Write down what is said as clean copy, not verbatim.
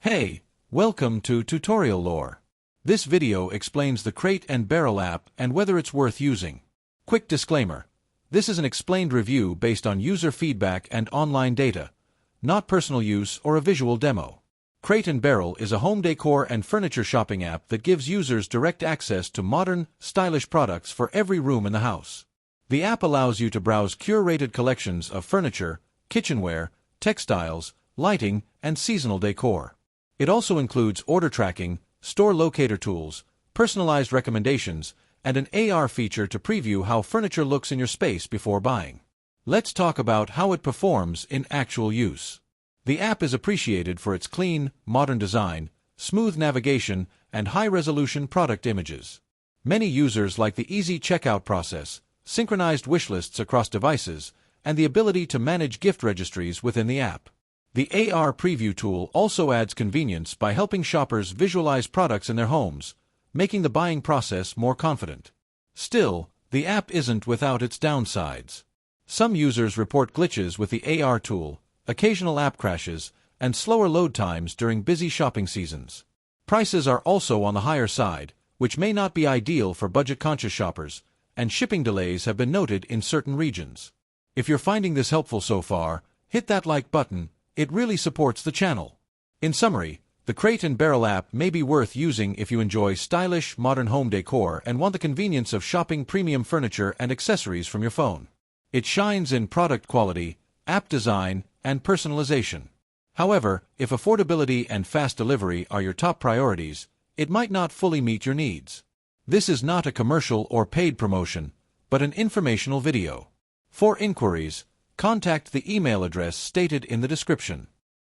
Hey, welcome to Tutorial Lore. This video explains the Crate and Barrel app and whether it's worth using. Quick disclaimer. This is an explained review based on user feedback and online data, not personal use or a visual demo. Crate and Barrel is a home decor and furniture shopping app that gives users direct access to modern, stylish products for every room in the house. The app allows you to browse curated collections of furniture, kitchenware, textiles, lighting, and seasonal decor. It also includes order tracking, store locator tools, personalized recommendations, and an AR feature to preview how furniture looks in your space before buying. Let's talk about how it performs in actual use. The app is appreciated for its clean, modern design, smooth navigation, and high-resolution product images. Many users like the easy checkout process, synchronized wishlists across devices, and the ability to manage gift registries within the app. The AR preview tool also adds convenience by helping shoppers visualize products in their homes, making the buying process more confident. Still, the app isn't without its downsides. Some users report glitches with the AR tool, occasional app crashes, and slower load times during busy shopping seasons. Prices are also on the higher side, which may not be ideal for budget-conscious shoppers, and shipping delays have been noted in certain regions. If you're finding this helpful so far, hit that like button. It really supports the channel. In summary, the Crate and Barrel app may be worth using if you enjoy stylish, modern home decor and want the convenience of shopping premium furniture and accessories from your phone. It shines in product quality, app design, and personalization. However, if affordability and fast delivery are your top priorities, it might not fully meet your needs. This is not a commercial or paid promotion, but an informational video. For inquiries, contact the email address stated in the description.